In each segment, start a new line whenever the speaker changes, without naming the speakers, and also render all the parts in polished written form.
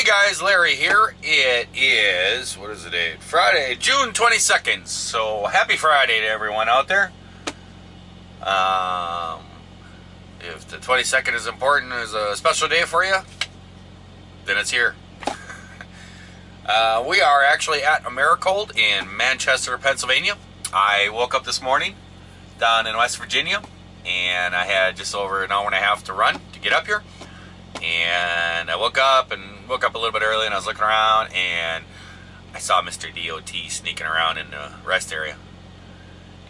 Hey guys, Larry here. It is, what is the date? Friday, June 22nd. So happy Friday to everyone out there. If the 22nd is important, is a special day for you, then it's here. We are actually at Americold in Manchester, Pennsylvania. I woke up this morning down in West Virginia, and I had just over an hour and a half to run to get up here. And I woke up a little bit early, and I was looking around, and I saw Mr. DOT sneaking around in the rest area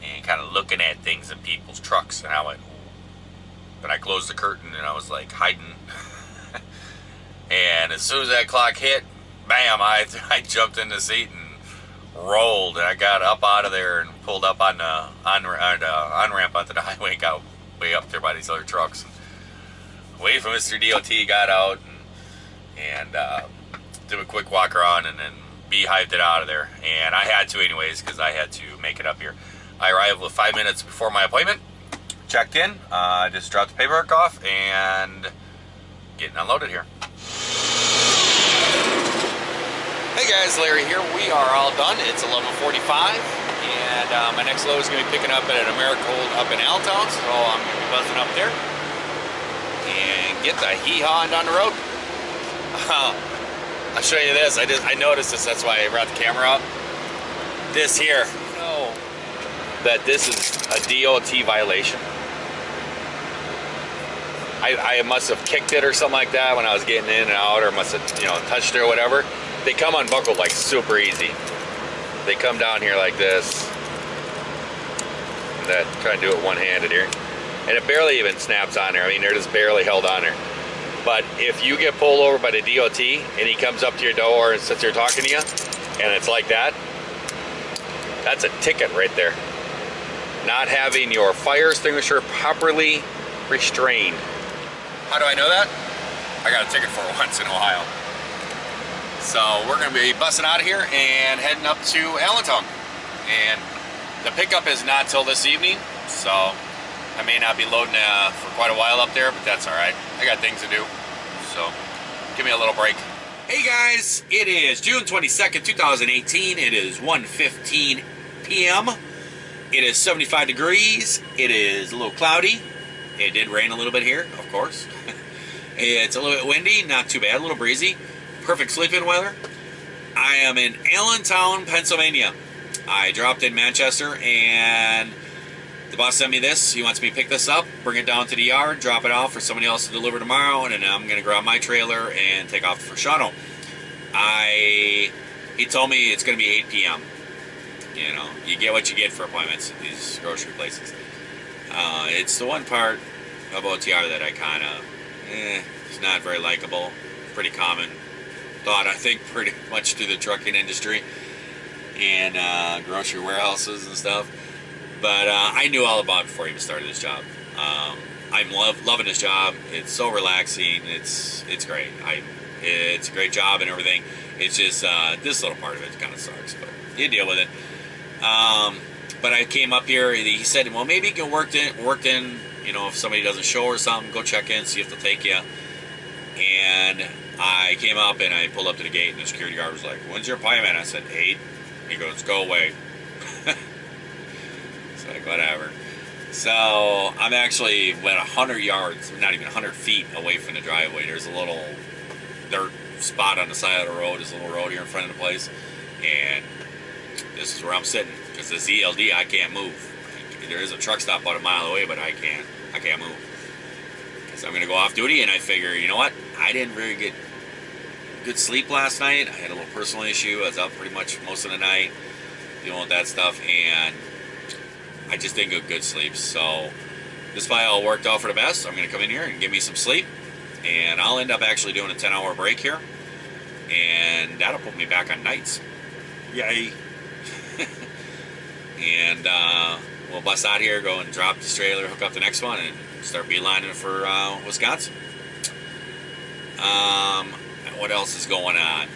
and kind of looking at things in people's trucks. And I went, and I closed the curtain, and I was like hiding. And as soon as that clock hit, bam, I jumped in the seat and rolled, and I got up out of there and pulled up on the on-ramp onto the highway and got way up there by these other trucks. Waited for Mr. DOT, got out, and did a quick walk around, and then beehived it out of there. And I had to anyways, because I had to make it up here. I arrived with 5 minutes before my appointment, checked in, just dropped the paperwork off, and getting unloaded here. Hey guys, Larry here. We are all done. It's 11:45, and my next load is going to be picking up at an Americold up in Allentown, so I'm going to be buzzing up there and get the hee-haw down the road. I'll show you this. I noticed this. That's why I brought the camera up. This here. Oh. That this is a DOT violation. I must have kicked it or something like that when I was getting in and out, or must have, touched it or whatever. They come unbuckled like super easy. They come down here like this. Try to do it one-handed here. And it barely even snaps on there. I mean, they're just barely held on there. But if you get pulled over by the DOT and he comes up to your door and sits there talking to you, and it's like that, that's a ticket right there. Not having your fire extinguisher properly restrained. How do I know that? I got a ticket for it once in Ohio. So we're going to be busting out of here and heading up to Allentown. And the pickup is not till this evening, so I may not be loading for quite a while up there, but that's all right. I got things to do, so give me a little break. Hey guys, it is June 22nd, 2018. It is 1:15 p.m. It is 75 degrees. It is a little cloudy. It did rain a little bit here, of course. It's a little bit windy, not too bad, a little breezy. Perfect sleeping weather. I am in Allentown, Pennsylvania. I dropped in Manchester, and the boss sent me this. He wants me to pick this up, bring it down to the yard, drop it off for somebody else to deliver tomorrow, and then I'm going to grab my trailer and take off for Shawano. He told me it's going to be 8 p.m. You get what you get for appointments at these grocery places. It's the one part of OTR that I kind of, it's not very likable. Pretty common thought, I think, pretty much to the trucking industry and grocery warehouses and stuff. But I knew all about it before I even started this job. I'm loving this job. It's so relaxing. It's great. It's a great job and everything. It's just this little part of it kind of sucks, but you deal with it. But I came up here. He said, well, maybe you can work in. If somebody doesn't show or something, go check in, see if they'll take you. And I came up and I pulled up to the gate, and the security guard was like, when's your appointment? I said, 8. He goes, go away. It's like, whatever. So I'm actually 100 yards, not even 100 feet away from the driveway. There's a little dirt spot on the side of the road. There's a little road here in front of the place. And this is where I'm sitting. Because this ELD, I can't move. There is a truck stop about a mile away, but I can't move. So I'm going to go off duty, and I figure, you know what? I didn't really get good sleep last night. I had a little personal issue. I was up pretty much most of the night dealing with that stuff, and I just didn't get good sleep. So this probably all worked out for the best. I'm going to come in here and get me some sleep, and I'll end up actually doing a 10-hour break here, and that'll put me back on nights. Yay. And we'll bust out here, go and drop this trailer, hook up the next one, and start beelining for Wisconsin. What else is going on?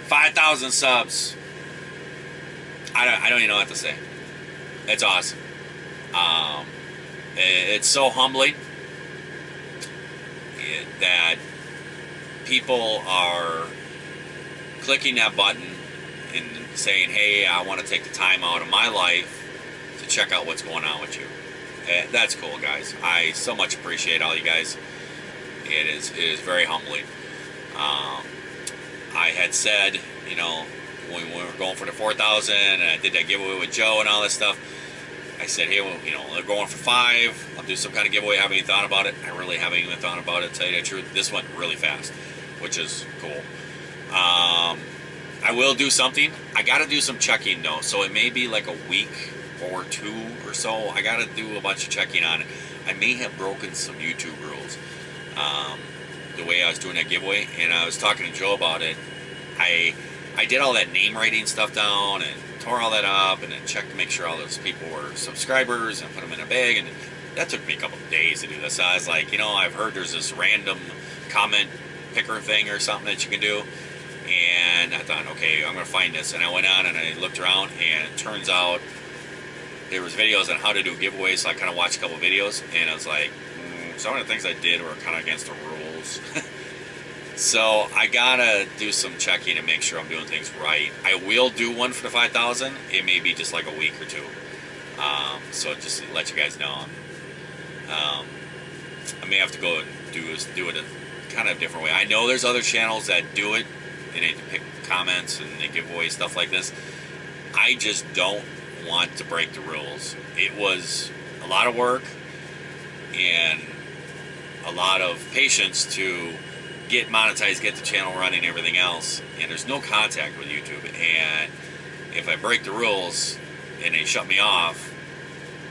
5,000 subs. I don't even know what to say. It's awesome. It's so humbling that
people are clicking that button and saying, hey, I want to take the time out of my life to check out what's going on with you. That's cool, guys. I so much appreciate all you guys. It is very humbling. I had said, you know, when we were going for the 4,000 and I did that giveaway with Joe and all this stuff, I said, hey, well, you know, they're going for 5. I'll do some kind of giveaway. I haven't even thought about it. I really haven't even thought about it, to tell you the truth. This went really fast, which is cool. I will do something. I got to do some checking, though. So it may be like a week or 2 or so. I got to do a bunch of checking on it. I may have broken some YouTube rules the way I was doing that giveaway. And I was talking to Joe about it. I did all that name writing stuff down and tore all that up and then checked to make sure all those people were subscribers and put them in a bag. And that took me a couple of days to do this. So I was like, you know, I've heard there's this random comment picker thing or something that you can do. And I thought, okay, I'm going to find this. And I went on and I looked around, and it turns out there was videos on how to do giveaways. So I kind of watched a couple videos, and I was like, some of the things I did were kind of against the rules. So I got to do some checking and make sure I'm doing things right. I will do one for the 5,000. It may be just like a week or 2. So just to let you guys know. I may have to go and do it a kind of different way. I know there's other channels that do it, and they pick comments and they give away stuff like this. I just don't want to break the rules. It was a lot of work and a lot of patience to get monetized, get the channel running, everything else, and there's no contact with YouTube. And if I break the rules and they shut me off,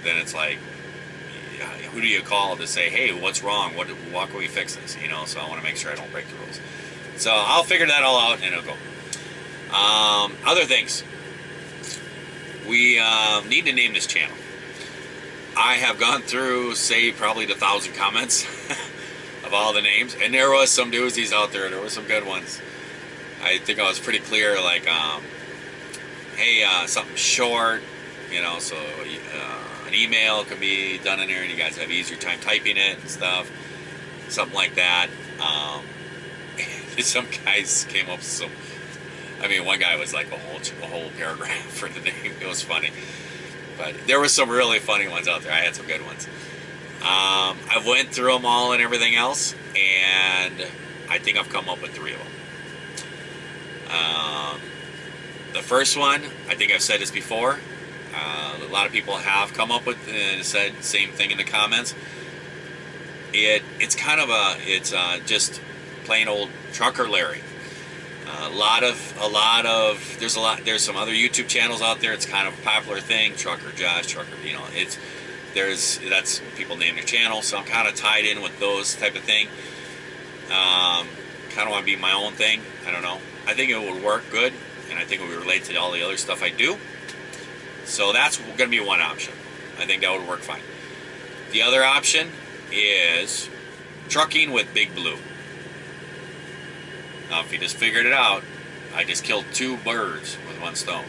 then it's like, who do you call to say, hey, what's wrong? What can we fix this? You know, so I want to make sure I don't break the rules. So I'll figure that all out and it'll go. Other things. We need to name this channel. I have gone through, say, probably the 1,000 comments of all the names, and there was some doozies out there. There were some good ones. I think I was pretty clear, like, hey, something short, you know, so an email can be done in there, and you guys have easier time typing it and stuff, something like that. Some guys came up with some. I mean, one guy was like a whole paragraph for the name. It was funny, but there were some really funny ones out there. I had some good ones. I went through them all and everything else, and I think I've come up with 3 of them. The first one, I think I've said this before. A lot of people have come up with and said the same thing in the comments. It's kind of just plain old Trucker Larry. There's some other YouTube channels out there. It's kind of a popular thing. Trucker Josh, Trucker, you know, that's people name their channel. So I'm kind of tied in with those type of thing. Kind of want to be my own thing. I don't know. I think it would work good, and I think it would relate to all the other stuff I do. So that's going to be one option. I think that would work fine. The other option is Trucking with Big Blue. Now, if you just figured it out, I just killed 2 birds with 1 stone.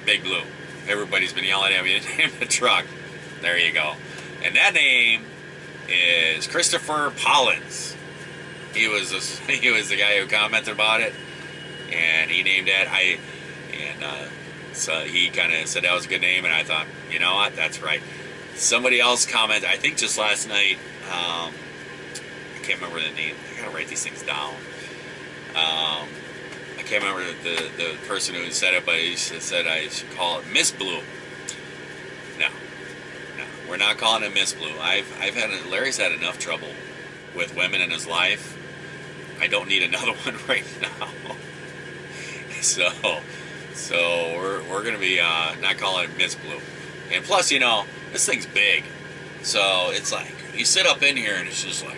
Big Blue. Everybody's been yelling at me to name the truck. There you go. And that name is Christopher Pollins. He was the guy who commented about it, and he named that. So he kind of said that was a good name, and I thought, you know what, that's right. Somebody else commented, I think just last night. I can't remember the name. I gotta write these things down. I can't remember the person who said it, but he said I should call it Miss Blue. No, we're not calling it Miss Blue. Larry's had enough trouble with women in his life. I don't need another one right now. So we're gonna be not calling it Miss Blue. And plus, you know, this thing's big, so it's like you sit up in here and it's just like,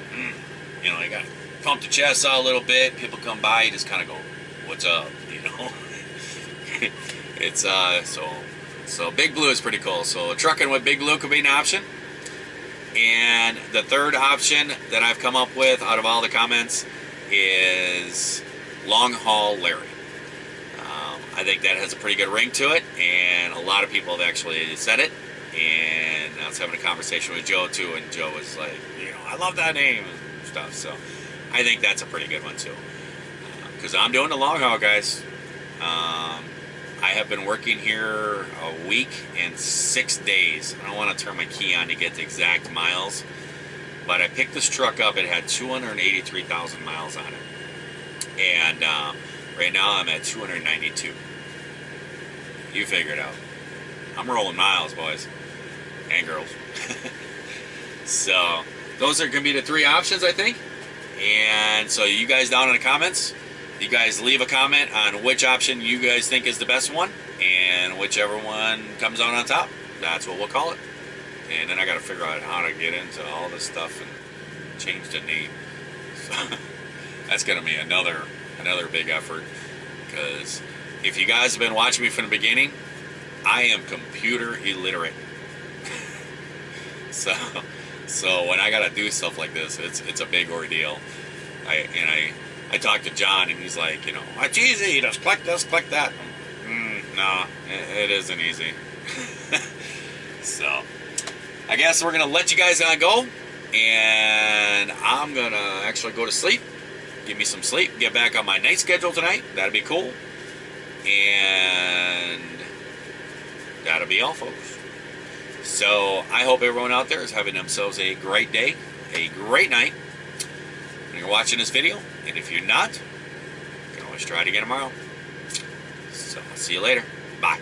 you know, you gotta pump the chest out a little bit. People come by, you just kind of go, "What's up?" You know. It's so Big Blue is pretty cool. So Trucking with Big Blue could be an option. And the third option that I've come up with out of all the comments is Long Haul Larry. I think that has a pretty good ring to it, and a lot of people have actually said it. And I was having a conversation with Joe too, and Joe was like, you know, I love that name and stuff. So I think that's a pretty good one too. Because I'm doing the long haul, guys. I have been working here a week and 6 days. I don't want to turn my key on to get the exact miles, but I picked this truck up. It had 283,000 miles on it, and right now I'm at 292. You figure it out. I'm rolling miles, boys and girls. So those are going to be the 3 options, I think. And so you guys down in the comments, you guys leave a comment on which option you guys think is the best one, and whichever one comes out on top, that's what we'll call it. And then I got to figure out how to get into all this stuff and change the name. So that's going to be another big effort, because if you guys have been watching me from the beginning, I am computer illiterate. So when I got to do stuff like this, it's a big ordeal. I talked to John, and he's like, you know, it's easy, just click this, click that. No, it isn't easy. So I guess we're going to let you guys go, and I'm going to actually go to sleep, give me some sleep, get back on my night schedule tonight. That'd be cool. And that'll be all, folks. So I hope everyone out there is having themselves a great day, a great night when you're watching this video. And if you're not, you can always try it again tomorrow. So I'll see you later. Bye.